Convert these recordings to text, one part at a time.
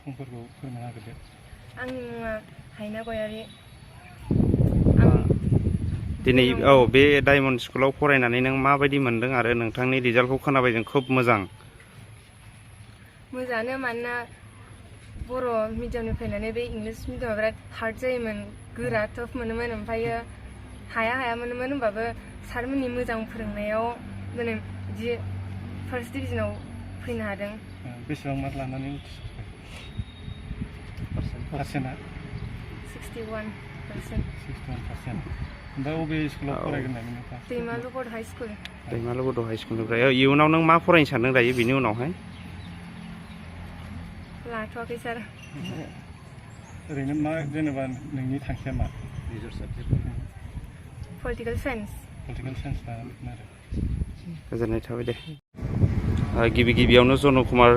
मुंफोरखौ फोरमायना होग्रोदो। आंनि मुङा हायना गयारि। दिनै बे डायमन्ड स्कुलाव फरायनानै नों माबायदि मोनदों आरो नोंथांनि रिजाल्टखौ खोनाबाय जों खोब मोजां। मोजाङानो, मानोना बर' मिडियामनि फैनानै बे इंलिश मिडियामा बिराद हार्ड जायोमोन, गोरा टफ मोनोमोन। ओमफ्रायो हाया मोनोमोन, होमबाबो सारमोननि मोजां फोरोंनायाव दिनै बिदि फार्स्ट डिभिजनाव फैनो हादों। बेसेबां मार्क लानानै पारसेन्टआ 61%। 61%। ओमफ्राय अबे स्कुलाव फरायगोन नोंथाङा? दैमालु बड' हाइ स्कुल। दैमालु बड' हाइ स्कुलनिफ्राय इयुनाव नों मा फरायनो सानदों दायो बिनि उनावहाय? लाथ'वाखै सार। ओरैनो मा जेनेबा नोंनि थांखिया मा? Major subject political science. Political science लागोन आरो। गोजोननाय थाबाय दे। गिबियावनो जन कुमार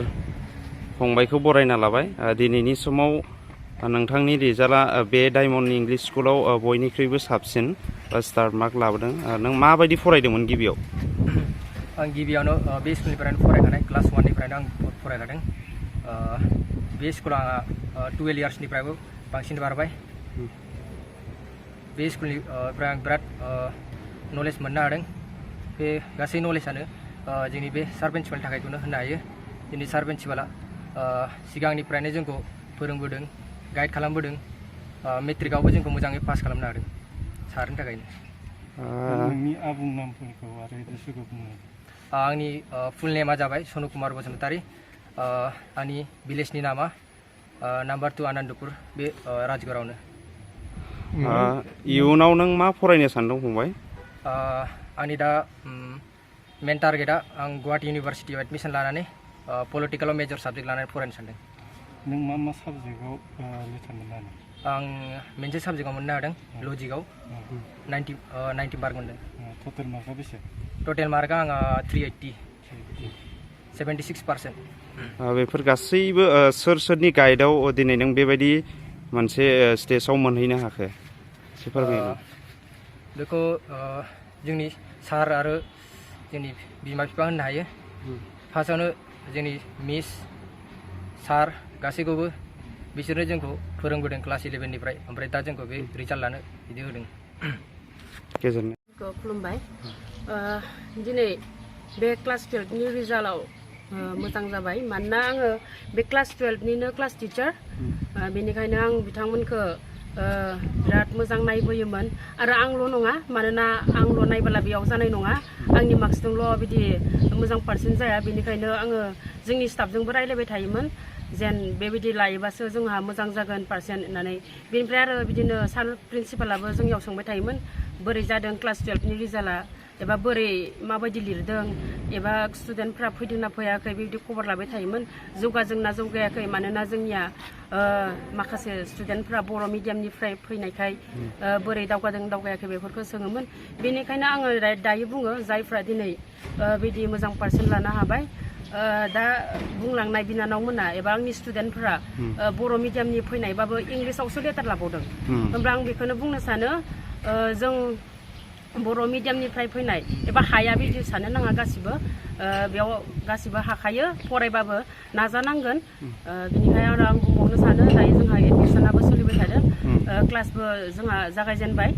फंबायखौ बरायना लाबाय। दिनैनि समाव नोंथांनि रिजाल्टआ बे डायमन्ड इंलिश स्कुलाव बयनिख्रुइबो साबसिन स्टार मार्क लाबोदों। नों माबायदि फरायदोंमोन गिबियाव? आं गिबियावनो बे स्कुलनिफ्रायनो फरायखानाय, क्लास 1निफ्रायनो आं फरायखादों। बे स्कुला आंहा 12 इयार्सनिफ्रायबो बांसिन बारबाय। बे स्कुलनिफ्राय आं बिराद नलेज मोननो हादों। बे गासै नलेजआनो जोंनि बे सार प्रिन्सिपालनि थाखायखौनो होननो हायो। दिनै सार प्रिन्सिपाला सिगांनिफ्रायनो जोंखौ फोरोंबोदों, गाइड खालामबोदों। मेट्रिकआवबो जोंखौ मोजाङै पास खालामनो हादों सारनि थाखायनो। नोंनि आबुं नामफोरखौ आरो एड्रेसफोरखौ बुंनो। आंनि फुल नेमा जाबाय सनु कुमार बसुमतारी। आंनि भिलेजनि नामा नाम्बार 2 आनन्दपुर, बे राजगड़आवनो। इयुनाव नों मा फरायनो सानदों फंबाय? आंनि दा मेन टारगेटआ आं गुवाहाटी इउनिभार्सिटियाव एडमिसन लानानै पलिटिकेलाव मेजर साबजेक्ट लानानै फरायनो सानदों। नों मा साबजेक्टआव लेटार मोननो हादों? आं मोनसे साबजेक्टआव मोननो हादों, लजिकआव 90 मार्क मोनदों। टटेल मार्कआ बेसे? टटेल मार्कआ आंहा 380, 76%। बेफोर गासैबो सोरनि गाइडआव दिनै नों बेबायदि मोनसे स्टेजाव मोनहैनो हाखो? बेखौ जोंनि सार आरो जोंनि बिमा बिफा होननो हायो। फार्स्टआवनो जोंनि मिस सार गासैखौबो बिसोरनो जोंखौ फोरोंबोदों क्लास 11निफ्राय। ओमफ्राय दा जोंखौ बे रिजाल्ट लानो बिदि होदों। खुलुमबाय। दिनै बे क्लास 12नि रिजाल्टआव मोजां जाबाय, मानोना आङो बे क्लास 12निनो क्लास टिचार। बेनिखायनो आं बिथांमोनखौ बिराद मोजां नायबोयोमोन। आरो आंल' नङा, मानोना आंल' नायबोला बेयाव जानाय नङा, आंनि मार्क्सजोंल' बिदि मोजां पार्सेन्ट जाया। बेनिखायनो आङो जोंनि स्टाफजोंबो रायलायबाय थायोमोन, जेन बेबायदि लायोबासो जोंहा मोजां जागोन पार्सेन्ट होननानै। बेनिफ्राय आरो बिदिनो सार प्रिन्सिपालाबो जोंनियाव सोंबाय थायोमोन, बोरै जादों क्लास 12नि रिजाल्टआ, एबा बोरै माबायदि लिरदों, एबा स्टुडेन्टफ्रा फैदोंना फैयाखै, बेबायदि खबर लाबाय थायोमोन। जौगादोंना जौगायाखै, मानोना जोंनिया माखासे स्टुडेन्टफ्रा बर' मिडियामनिफ्राय फैनायखाय बोरै दावगादों दावगायाखै बेफोरखौ सोङोमोन। बेनिखायनो आङो दायो बुङो, जायफ्रा दिनै बिदि मोजां पार्सेन्ट लानो हाबाय, दा बुंलांनाय बिनानावमोना एबा आंनि स्टुडेन्टफोरा बर' मिडियामनि फैनायबाबो इंलिसावसो लेटार लाबावदों। होमब्ला आं बेखौनो बुंनो सानो, जों बर' मिडियामनिफ्राय फैनाय एबा हाया बिदि सानो नाङा, गासिबो बेयाव गासिबो हाखायो, फरायबाबो नाजानांगोन। बेनिखायनो आरो आं बुंबावनो सानो, दायो जोंहा एडमिसनाबो सोलिबाय थादों, क्लासबो जोंहा जागायजेनबाय।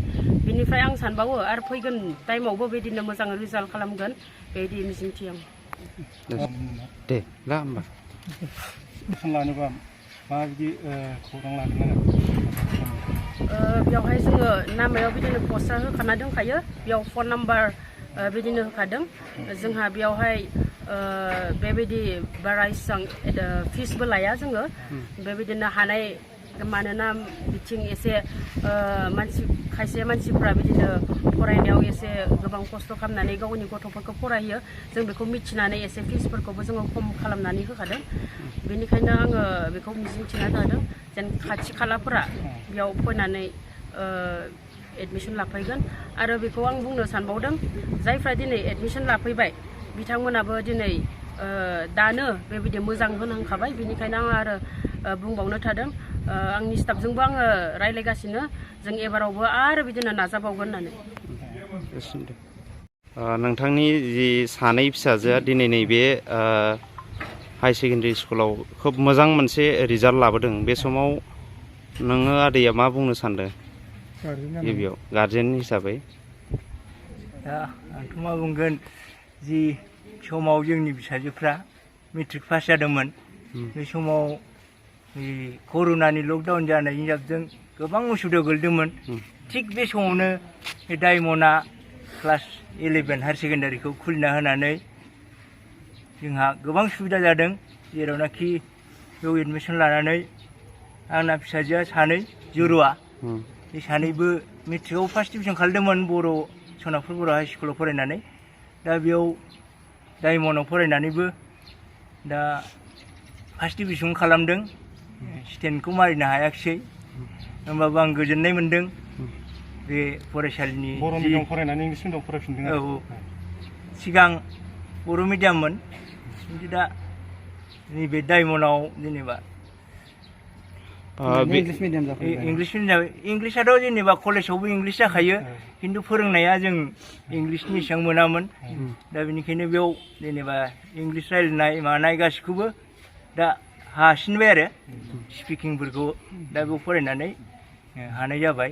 बिनिफ्राय आं सानबावो आरो फैगोन टाइमावबो बिदिनो मोजां रिजाल्ट खालामगोन, बेबायदि मिजिंथियो आं। दे ला होमबा। लानोबा माबायदि खौरां लाग्रोनांगोन? बेवहाय जोङो नामायाव बिदिनो पस्टार होखाना दंखायो, बेयाव फन नाम्बार बिदिनो होखादों। जोंहा बेयावहाय बेबायदि बारा इसां फिसबो लाया जोङो, बेबायदिनो हानाय, मानोना बिथिं एसे खायसे मानसिफ्रा बिदिनो फरायनायाव एसे गोबां खस्थ' खालामनानै गावनि गथ'फोरखौ फरायो, जों बेखौ मिथिनानै एसे फिसफोरखौबो जोङो खम खालामनानै होखादों। बेनिखायनो आङो बेखौ मिजिंथिना थादों, जेन खाथि खालाफोरा बेयाव फैनानै एडमिसन लाफैगोन। आरो बेखौ आं बुंनो सानबावदों, जायफ्रा दिनै एडमिसन लाफैबाय बिथांमोनाबो दिनै दानो बेबायदि मोजां होनांखाबाय। बेनिखायनो आं आरो बुंबावनो थादों, आंनि स्टाफजोंबो आङो रायज्लायगासिनो, जों एबारावबो आरो बिदिनो नाजाबावगोन होननानै। नोंथांनि जि सानै फिसाजोआ दिनै नैबे हाई सेकेन्डारि स्कुलाव खोब मोजां मोनसे रिजाल्ट लाबोदों बे समाव नोङो आदैया मा बुंनो सानदों गिबियाव गार्जेन हिसाबै दा आंथ' मा बुंगोन जि समाव जोंनि फिसाजोफ्रा मेट्रिक पास जादोंमोन बे समाव कर'नानि लकडाउन जानायनि जाबजों गोबां उसुबिदायाव गोलैदोंमोन थिग बे समावनो बे डायमन्डआ क्लास 11 हायार सेकेन्डारिखौ खुलिना होनानै जोंहा गोबां सुबिदा जादों जेरावनाखि बेयाव एडमिसन लानानै आंना फिसाजोआ सानै जुरुआ बे सानैबो मेट्रिकआव फार्स्ट डिभिजन खालामदोंमोन बर' सनापुर बर' हाइ स्कुलाव फरायनानै दा बेयाव डायमन्डआव फरायनानैबो दा फार्स्ट डिभिजन खालामदों स्टेन्डखौ मारिनो हायाखिसै होमबाबो आं गोजोननाय मोन्दों बे फरायसालिनि बर' मिडियाम फरायनानै इंलिस मिडियाम फरायफिनदों औ सिगां बर' मिडियाममोन खिन्थु दा नैबे डायमन्डआव जेनेबा इंलिस मिडियाम इंलिसआथ' जेनेबा कलेजावबो इंलिस जाखायो खिन्थु फोरोंनाया जों इंलिसनि एसेबां मोनामोन दा बेनिखायनो बेयाव जेनेबा इंलिस रायज्लायनाय मानाय गासिखौबो दा हासिनबाय आरो स्पिकिंफोरखौ दा बेयाव फरायनानै हानाय जाबाय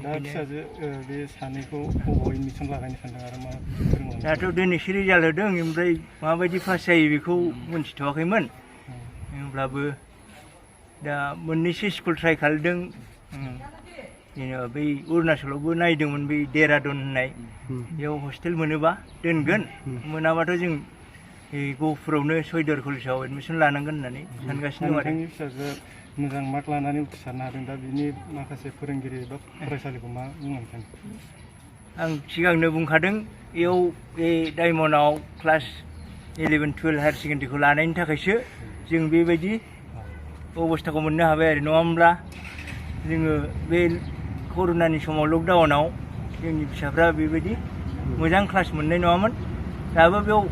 दा फिसाजो बे सानैखौ बबाव एडमिसन लागायनो सानदों आरो मा फोरोंलांनो दाथ' दिनैसो रिजाल्ट होदों ओमफ्राय माबायदि पास जायो बेखौ मोनथिथ'वाखैमोन होमब्लाबो दा मोननैसो स्कुल ट्राइ खालामदों जेनेबा बै अरुणाचलावबो नायदोंमोन बै देरादुन होननाय बेयाव हस्टेल मोनोबा दोनगोन मोनाबाथ' जों गहपुरावनो सयदर कलेजाव एडमिसन लानांगोन होननानै सानगासिनो दं आरो नोंथांनि फिसाजोआ मोजां मार्क लानानै उथ्रिसारनो हादों दा बिनि माखासे फोरोंगिरि बा फरायसालिखौ मा बुंनो सानो आं सिगांनो बुंखादों बेयाव बे डायमन्डआव क्लास 11, 12 हायार सेकेन्डारिखौ लानायनि थाखायसो जों बेबायदि अबस्थाखौ मोननो हाबाय आरो नङा होमब्ला जोङो बे कर'नानि समाव लकडाउनाव जोंनि फिसाफ्रा बेबायदि मोजां क्लास मोननाय नङामोन दाबो बेयाव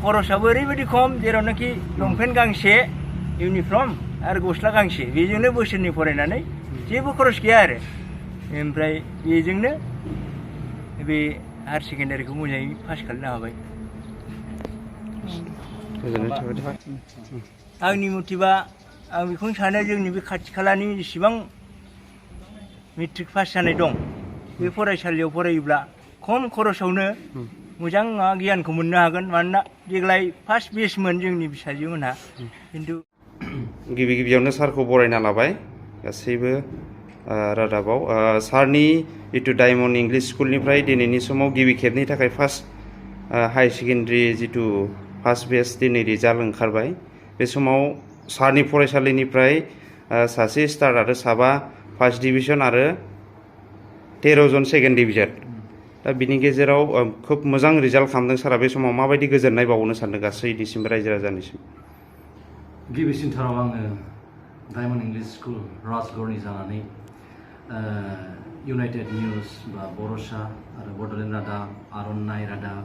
खरसाबो ओरैबायदि खम जेरावनाखि लंपेन्ट गांसे इउनिफर्म आरो गस्ला गांसे बेजोंनो बोसोरनै फरायनानै जेबो खरस गैया आरो ओमफ्राय बेजोंनो बे हायार सेकेन्डारिखौ मोजाङै पास खालामनो हाबाय आंनि मथेबा आं बेखौनो सानो जोंनि बे खाथि खालानि जेसेबां मेट्रिक पास जानाय दं बे फरायसालियाव फरायोब्ला खम खरसावनो मोजां गियानखौ मोननो हागोन मानोना देग्लाय फार्स्ट बेचमोन जोंनि फिसाजोमोनहा खिन्थु गिबियावनो सारखौ बरायना लाबाय गासैबो रादाबाव सारनि जितु डायमन्ड इंलिस स्कुलनिफ्राय दिनैनि समाव गिबि खेबनि थाखाय फार्स्ट हाई सेकेन्डारि जितु फार्स्ट बेच दिनै रिजाल्ट ओंखारबाय बे समाव सारनि फरायसालिनिफ्राय सासे स्टार आरो साबा फार्स्ट डिभिजन आरो 13 जन सेकेन्ड डिभिजन दा बिनि गेजेराव खोब मोजां रिजाल्ट खालामदों सारा बे समाव माबायदि गोजोननाय बावनो सानदों गासैनिसिम रायजो राजानिसिम गिबिसिनथाराव आङो डायमन्ड इंलिस स्कुल राजगड़नि जानानै इउनाइटेड निउज बा बर'सा आरो बड'लेण्ड रादाब आर'नाइ रादाब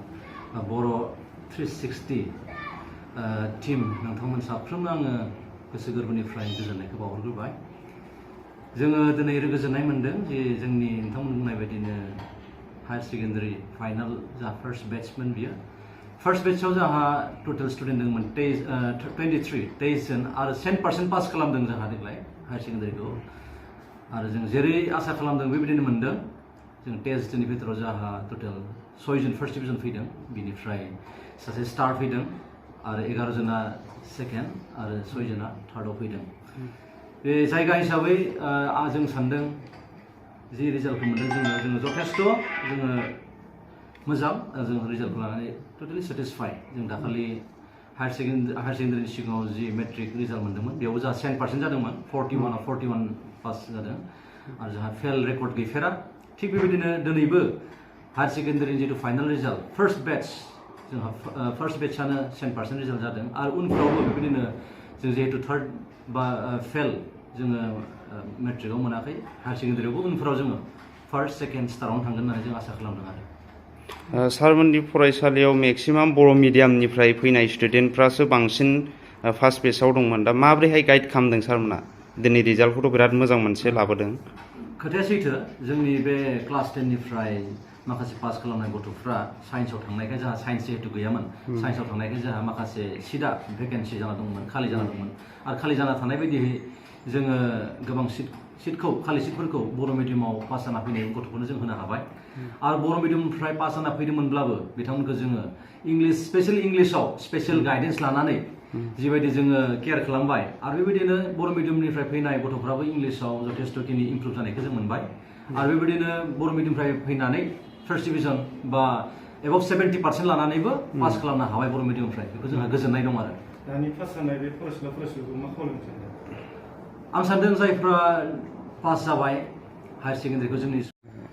बर' 360 टीम नोंथांमोन साफ्रोमनो आङो गोसो गोरबोनिफ्राय गोजोननायखौ बावहरग्रोबाय जोङो दिनै गोजोननाय मोन्दों जे जोंनि नोंथांमोन बुंनाय बायदिनो हायार सेकेन्डारि फाइनाल जा फार्स्ट बेचमोन बियो फार्स्ट बेचआव जोंहा टटेल स्टुडेन्ट दंमोन 23 जन आरो 100% पास खालामदों जोंहा देग्लाय हायार सेकेन्डारिखौ आरो जों जेरै आसा खालामदों बेबायदिनो मोन्दों जों टेस्टनि भितराव जोंहा टटेल 6 जन फार्स्ट डिभिजन फैदों बिनिफ्राय सासे स्टार फैदों आरो 11 जना सेकेन्ड आरो 6 जना थार्डआव फैदों बे जायगा हिसाबै जों सान्दों जि रिजाल्टखौ मोन्दों जोङो जथेस्थ' जोङो मोजां जों रिजाल्टखौ लानानै टटेलि सेटिसफाइ जों दाखालि हायार सेकेन्डारिनि सिगाङाव जि मेट्रिक रिजाल्ट मोन्दोंमोन बेयावबो जोंहा 100% जादोंमोन 41 पास जादों आरो जोंहा फेल रेकर्ड गैफेरा थिग बेबायदिनो दिनैबो हायार सेकेन्डारिनि जितु फाइनाल रिजाल्ट फार्स्ट बेच जोंहा फार्स्ट बेचआनो 100% रिजाल्ट जादों आरो उनफ्रावबो बेबायदिनो जों जिहेतु थार्ड बा फेल जोङो मेट्रिकआव मोनाखै हायार सेकेन्डारियावबो उनफ्राव जोङो फार्स्ट सेकेन्ड स्टारावनो थांगोन होननानै जों आसा खालामदों आरो सारमोननि फरायसालियाव मेक्सिमाम बर' मिडियामनिफ्राय फैनाय स्टुडेन्टफ्रासो बांसिन फार्स्ट बेचआव दंमोन दा माबोरैहाय गाइड खालामदों सारमोना दिनै रिजाल्टखौथ' बिराद मोजां मोनसे लाबोदों खोथाया सैथो जोंनि बे क्लास 10निफ्राय माखासे पास खालामनाय गथ'फ्रा साइन्सआव थांनायखाय जोंहा साइन्स जिहेतु गैयामोन साइन्सआव थांनायखाय जोंहा माखासे सिटआ भेकेन्सि जाना दंमोन खालि जाना दंमोन आरो खालि जाना थानाय बायदियै जोङो गोबां सिटखौ खालि सिटफोरखौ बर' मिडियामाव पास जाना फैनाय गथ'फोरनो जों होनो हाबाय आरो बर' मिडियामनिफ्राय पास जाना फैदोंमोनब्लाबो बिथांमोनखौ जोङो इंलिस स्पेशेल इंलिसाव स्पेशेल गाइडेन्स लानानै जिबायदि जोङो केयार खालामबाय आरो बेबायदिनो बर' मिडियामनिफ्राय फैनाय गथ'फ्राबो इंलिसाव जथेस्थ'खिनि इमप्रुभ जानायखौ जों मोनबाय आरो बेबायदिनो बर' मिडियामनिफ्राय फैनानै फार्स्ट डिभिजन बा एबाव 70% लानानैबो पास खालामनो हाबाय बर' मिडियामनिफ्राय बेखौ जोंहा गोजोननाय दं आरो दानि पास जानाय बे फरायसालिखौ मा खालामनो सानदों आं सानदों जायफ्रा पास जाबाय हायार सेकेन्डारिखौ जोंनि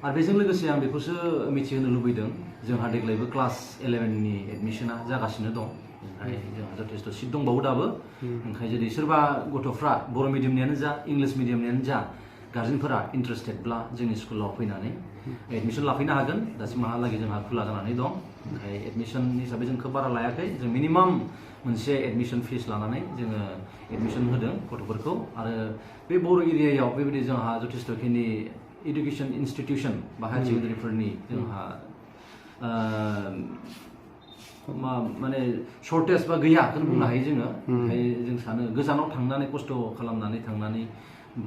आरो बेजों लोगोसे आं बेखौसो मिथिहोनो लुबैदों जोंहा देग्लायबो क्लास 11नि एडमिसना जागासिनो दं ओमफ्राय जोंहा जथेस्थ' सिट दंबावो दाबो ओंखाय जुदि सोरबा गथ'फ्रा बर' मिडियामनियानो जा इंलिस मिडियामनियानो जा गार्जेनफोरा इन्टारेस्टेडब्ला जोंनि स्कुलाव फैनानै एडमिसन लाफैनो हागोन दासिमहालागै जोंहा खुला जानानै दं ओमफ्राय एडमिसन हिसाबै जों खोब बारा लायाखै जों मिनिमाम मोनसे एडमिसन फिस लानानै जोङो एडमिसन होदों गथ'फोरखौ आरो बे बर' एरियायाव बेबायदि जोंहा जथेस्थ'खिनि इडुकेसन इनस्टिटिउसन बा हायार सेकेन्डारिफोरनि जोंहा माने सर्टेज बा गैयाखौनो बुंनो हायो जोङो ओमफ्राय जों सानो गोजानाव थांनानै खस्थ' खालामनानै थांनानै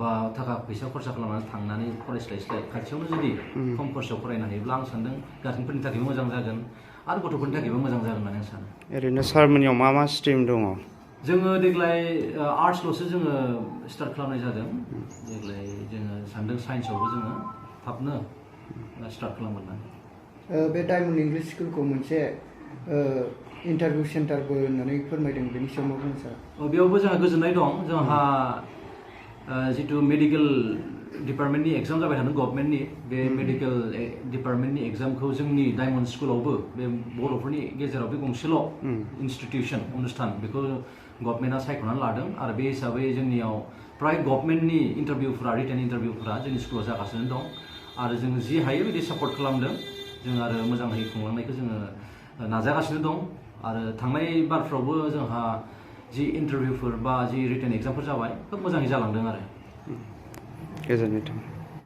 बा थाखा फैसा खरसा खालामनानै थांनानै फरायस्लायस्लाय खाथियावनो जुदि खम खरसायाव फरायनो हायोब्ला आं सानदों गार्जेनफोरनि थाखायबो मोजां जागोन आरो गथ'फोरनि थाखायबो मोजां जागोन होननानै आं सानो ओरैनो सारमोननियाव मा मा स्ट्रिम दङ जोङो देग्लाय आर्टसल'सो जोङो स्टार्ट खालामनाय जादों देग्लाय जोङो सानदों साइन्सआवबो जोङो थाबनो स्टार्ट खालामगोन होननानै बे डायमन्ड इंलिश स्कुलखौ मोनसे इन्टारभिउ सेन्टारबो होननानै फोरमायदों बेनि सायाव मा बुंनो सार बेयावबो जोंहा गोजोननाय दं जोंहा जितु मेडिकेल डिपार्टमेन्टनि एग्जाम जाबाय थादों गभर्नमेन्टनि बे मेडिकेल डिपार्टमेन्टनि एग्जामखौ जोंनि डायमन्ड स्कुलावबो बे बर'फोरनि गेजेराव बे गंसेल' इन्स्टिटिउसन अनुष्ठान बेखौ गभर्नमेन्टआ सायख'नानै लादों आरो बे हिसाबै जोंनियाव प्राय गभर्नमेन्टनि इन्टारभिउफोरा रिटेन इन्टारभिउफोरा जोंनि स्कुलाव जागासिनो दं आरो जों जि हायो बिदि सापर्ट खालामदों जों आरो मोजाङै खुंलांनायखौ जोङो नाजागासिनो दं आरो थांनाय बारफ्रावबो जोंहा जि इन्टारभिउफोर बा जि रिटेन एग्जामफोर जाबाय खोब मोजाङै जालांदों आरो गोजोननाय थाबाय